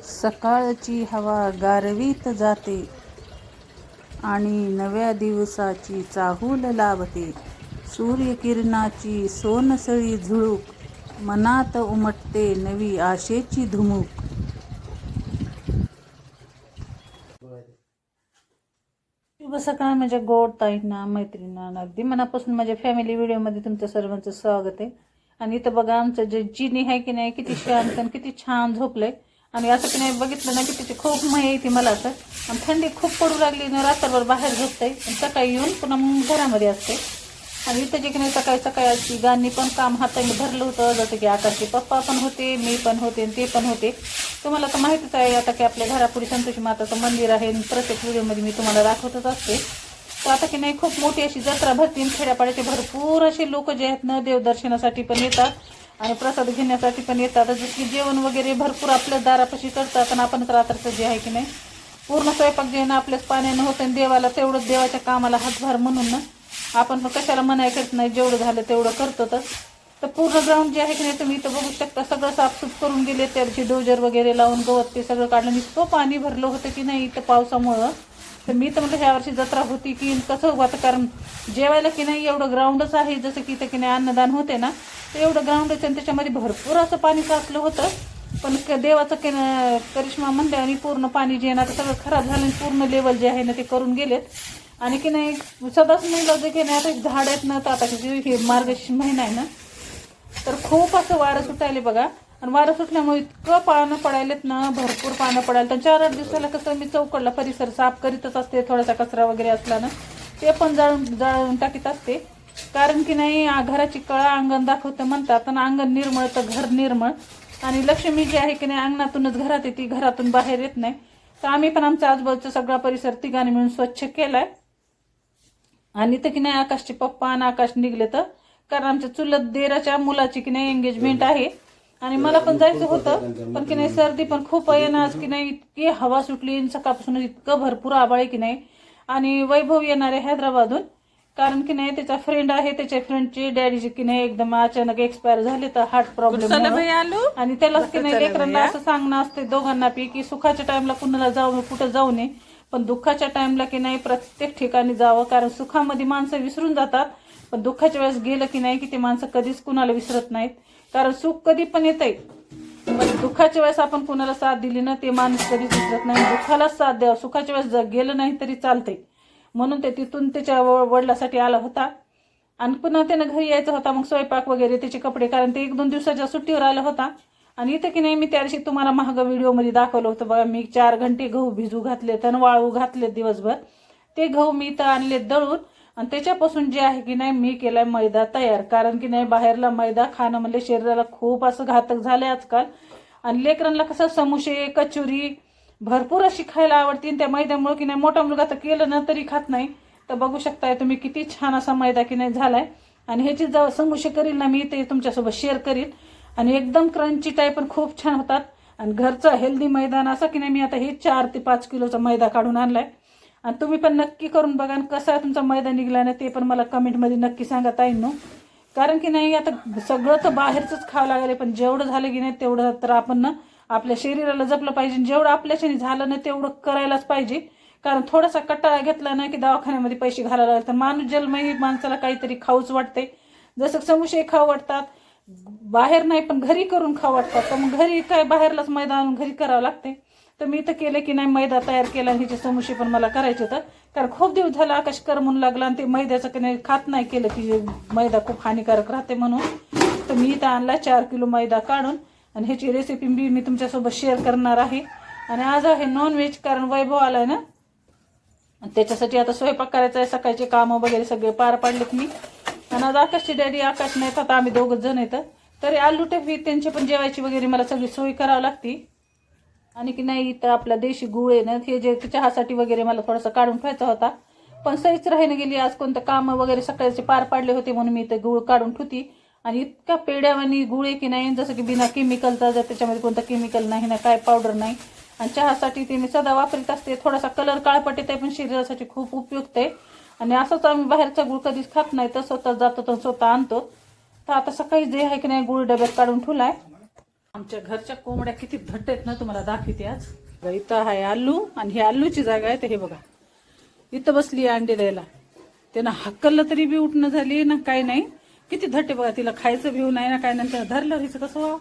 सकाळची हवा गारवीत जाते आणि नव्या दिवसाची चाहूल लावते. सूर्यकिरणाची सोनसळी झुळूक, मनात उमटते नवी आशेची धुमूक. शुभ सकाळ माझ्या गोड ताईंना, मैत्रिणींना, अगदी मनापासून माझ्या फॅमिली व्हिडिओमध्ये तुमचं सर्वांचं स्वागत आहे. आणि इथं बघा आमचं जे जिनी आहे की नाही, किती शांत आणि किती छान झोपलंय. आणि असं की नाही बघितलं ना की तिची खूप मय येते मला असं. आणि थंडी खूप पडू लागली ना, रात्रभर बाहेर झोपते आणि सकाळी येऊन पुन्हा मग घरामध्ये असते. आणि इथं जे की नाही सकाळी सकाळी गाणी पण काम हाताने भरलं होतं, जसं की आकाशचे पप्पा पण होते, मी पण होते आणि ते पण होते. तुम्हाला तर माहितीच आहे आता की आपल्या घरापुढे संतोषी माताचं मंदिर आहे. प्रत्येक व्हिडिओमध्ये मी तुम्हाला दाखवतच असते. तर आता की नाही खूप मोठी अशी जत्रा भरती, खेड्यापाड्याचे भरपूर असे लोक जे आहेत ना देवदर्शनासाठी पण येतात आणि प्रसाद घेण्यासाठी पण येतात. जसं की जेवण वगैरे भरपूर आपल्या दारापाशी करतात. आणि आपण रात्रचं जे आहे की नाही पूर्ण स्वयंपाक जे ना आपल्याच पाण्यानं होतं आणि देवाला तेवढंच, देवाच्या कामाला हातभार म्हणून ना आपण पण कशाला मनाई करत नाही, जेवढं झालं तेवढं करतोच. तर पूर्ण ग्राउंड जे आहे की नाही तुम्ही इथं बघू शकता, सगळं साफसूफ करून गेले. त्या दिवशी डोजर वगैरे लावून गवत ते सगळं काढलं. इतकं पाणी भरलं होतं की नाही इथं पावसामुळं. तर मी तर म्हटलं ह्या वर्षी जत्रा होती की कसं होतं, कारण जेवायला की नाही एवढं ग्राउंडच आहे, जसं की इथं की नाही अन्नदान होते ना, तर एवढं ग्राउंडच आणि त्याच्यामध्ये भरपूर असं पाणी साचलं होतं. पण देवाचं की करिश्मा म्हणले आणि पूर्ण पाणी जे ना ते सगळं खराब झालं. पूर्ण लेवल जे आहे ना ते करून गेलेत. आणि की नाही सदाच नाही जे की नाही आता झाड आहेत ना, तर आता हे मार्गशीर्ष महिना आहे ना, तर खूप असं वारं सुटायले बघा. आणि वारं सुटल्यामुळे इतकं पानं पडायलेत ना, भरपूर पानं पडायला. तर 4-8 दिवसाला कसं मी चौकडला परिसर साफ करीतच असते. थोडासा कचरा वगैरे असला ना ते पण जाळून टाकीत असते. कारण की नाही घराची कळा अंगण दाखवतं म्हणतात, आणि अंगण निर्मळ तर घर निर्मळ. आणि लक्ष्मी जी आहे की नाही अंगणातूनच घरात येते, घरातून बाहेर येत नाही. तर आम्ही पण आमच्या आजूबाजूचा सगळा परिसर तिघांनी मिळून स्वच्छ केलाय. आणि तर की नाही आकाशचे पप्पा आणि आकाश निघले, तर कारण आमच्या चुलत देराच्या मुलाची की नाही एंगेजमेंट आहे. आणि मला पण जायचं होतं, पण की नाही सर्दी पण खूप आहे ना आज की नाही. इतकी हवा सुटली सकाळपासून, इतकं भरपूर आभाळ आहे की नाही. आणि वैभव येणार आहे हैदराबादहून, कारण की नाही त्याचा फ्रेंड आहे, त्याच्या फ्रेंडची डॅडीची की नाही एकदम अचानक एक्सपायर झाले तर हार्ट प्रॉब्लेम. आणि त्यालाच की नाही लेकरांना असं सांगणं असते दोघांना की सुखाच्या टाइमला कुणाला जाऊ कुठं जाऊ नये, पण दुःखाच्या टाइमला की नाही प्रत्येक ठिकाणी जावं. कारण सुखामध्ये माणसं विसरून जातात, पण दुःखाच्या वेळेस गेलं की नाही की ते माणसं कधीच कुणाला विसरत नाहीत. कारण सुख कधी पण येतंय, पण दुःखाच्या वेळेस आपण कुणाला साथ दिली ना ते माणूस कधीच विसरत नाही. दुःखालाच साथ द्यावं, सुखाच्या वेळेस गेलं नाही तरी चालतंय. म्हणून ते तिथून त्याच्या वडिलासाठी आला होता. आणि पुन्हा त्यानं घरी यायचं होता, मग स्वयंपाक वगैरे त्याचे कपडे, कारण ते 1-2 दिवसाच्या सुट्टीवर आला होता. आणि इथं की नाही मी त्या दिवशी तुम्हाला महाग व्हिडिओमध्ये दाखवलं होतं बघा, मी 4 घंटे गहू भिजू घातले तर वाळू घातले दिवसभर. ते गहू मी इथं आणले दळून, आणि त्याच्यापासून जे आहे की नाही मी केलाय मैदा तयार. कारण की नाही बाहेरला मैदा खाणं म्हणजे शरीराला खूप असं घातक झालंय आजकाल. आणि लेकरांना कसं समोसे कचोरी भरपूर अशी खायला आवडते, त्या मैद्यामुळे की नाही मोठा मुलगा तर केलं ना तरी खात नाही. तर बघू शकताय तुम्ही किती छान असा मैदा की नाही झालाय. आणि ह्याची जेव्हा समोसे करील ना मी ते तुमच्यासोबत शेअर करीन. आणि एकदम क्रंची टाईप पण खूप छान होतात. आणि घरचं हेल्दी मैदान असं की नाही मी आता हे 4 ते 5 किलोचा मैदा काढून आणलाय. आणि तुम्ही पण नक्की करून बघा, आणि कसा तुमचा मैदा निघला ना ते पण मला कमेंटमध्ये नक्की सांगा ताईंनो. कारण की नाही आता सगळं तर बाहेरचंच खावं लागले, पण जेवढं झालं की नाही तेवढं तर आपण ना आपल्या शरीराला जपलं पाहिजे. जेवढं आपल्याच्याने झालं ना तेवढं करायलाच पाहिजे. कारण थोडासा कटाळा घेतला ना की दवाखान्यामध्ये पैसे घालायला लागतात. तर माणूस जन्मही माणसाला काहीतरी खाऊच वाटते. जसं समोसे खाऊ वाटतात बाहेर नाही, पण घरी करून खाऊ वाटतात. तर मग घरी काय बाहेरलाच मैदा आणून घरी करावं लागते. तर मी तर केलं की नाही मैदा तयार केला, आणि ह्याचे समोसे पण मला करायचे तर. कारण खूप दिवस झाला आकाश कर म्हणून लागला, आणि ते मैद्याचं की नाही खात नाही केलं की मैदा खूप हानिकारक राहते म्हणून. तर मी इथं आणला 4 किलो मैदा काढून, आणि ह्याची रेसिपी मी तुमच्यासोबत शेअर करणार आहे. आणि आज आहे नॉनव्हेज, कारण वैभव आलाय ना, त्याच्यासाठी आता स्वयंपाक करायचा आहे. सकाळचे कामं वगैरे सगळे पार पाडलेत मी. आणि आज आकाशची डॅडी आकाश नाहीत, आता आम्ही 2 जण येतं. तरी आलू टफी त्यांची पण जेवायची वगैरे मला सगळी सोय करावी लागते. आणि की नाही इथं आपला देशी गुळ आहे ना, हे जे चहासाठी वगैरे मला थोडासा काढून ठेवायचा होता, पण सहीच राहीनं गेली. आज कोणतं कामं वगैरे सकाळचे पार पाडले होते म्हणून मी इथं गुळ काढून ठेवती. आणि इतका पेड्यावानी गुळ आहे की नाही, जसं की बिना केमिकलचा, जर त्याच्यामध्ये कोणतं केमिकल नाही ना काय पावडर नाही. आणि चहासाठी ते मी सदा वापरत असते. थोडासा कलर काळपट येते पण शरीरासाठी खूप उपयुक्त आहे. आणि असंच आम्ही बाहेरचा गुळ कधीच खात नाही, तर स्वतः जातो तर स्वतः आणतो. तर आता सकाळी जे आहे की नाही गुळ डब्यात काढून ठेवलाय. आमच्या घरच्या कोंबड्या किती घट्ट आहेत ना तुम्हाला दाखवते आज. इथं आहे आलू आणि ही आलूची जागा आहे. तर हे बघा इथं बसली अंडे द्यायला. त्यानं हक्कलं तरी बी उठणं झाली ना काही नाही. किती धट्टे बघा. तिला खायचं भिऊ नाही ना काय नंतर धरलं हिचं कसं व्हावं.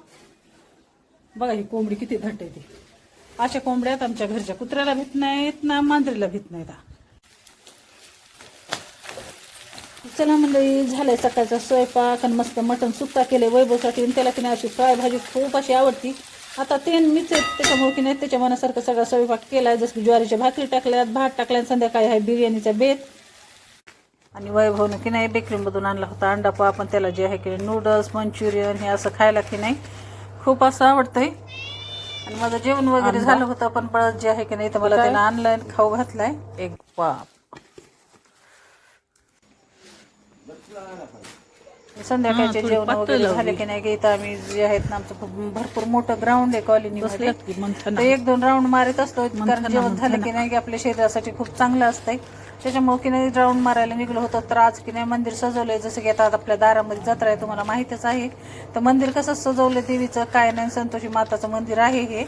बघा ही कोंबडी किती धट्ट आहे ती. अशा कोंबड्यात आमच्या घरच्या कुत्र्याला भीत नाहीत ना मांजरीला भीत नाहीत. चला मंडळी झालंय सकाळचा स्वयंपाक आणि मस्त मटण सुक्का केले वैभवसाठी. त्याला की नाही अशी फ्राय भाजी खूप अशी आवडती. आता ते मीच त्याच्यामुळे की नाही त्याच्या मनासारखं सगळा स्वयंपाक केलाय. जसं की ज्वारीच्या भाकरी टाकल्यात, भात टाकल्यात, संध्याकाळी आहे बिर्याणीचा बेत. आणि वैभवनं की नाही बेकरीमधून आणला होता अंडा पाव. पण त्याला जे आहे की नूडल्स मंचुरियन हे असं खायला की नाही खूप असं आवडतंय. आणि माझं जेवण वगैरे झालं होतं पण परत जे आहे की नाही तर मला त्यानं आणलाय खाऊ घातलाय एक पाव. संध्याकाळचे जेवण वगैरे झाले की नाही की इथं आम्ही जे आहेत ना आमचं खूप भरपूर मोठं ग्राउंड आहे कॉलनीमध्ये. तर 1-2 राऊंड मारत असतो. कारण जेवण झालं की नाही की आपल्या शरीरासाठी खूप चांगलं असतंय. त्याच्यामुळे की नाही राऊंड मारायला निघलो होतो. तर आज की नाही मंदिर सजवलंय. जसं की आता आपल्या दारामध्ये जत्रा आहे तुम्हाला माहितच आहे. तर मंदिर कसं सजवलंय देवीचं काय नाही संतोषी माताचं मंदिर आहे हे.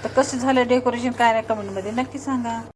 तर कसं झालं डेकोरेशन काय नाही कमेंटमध्ये नक्की सांगा.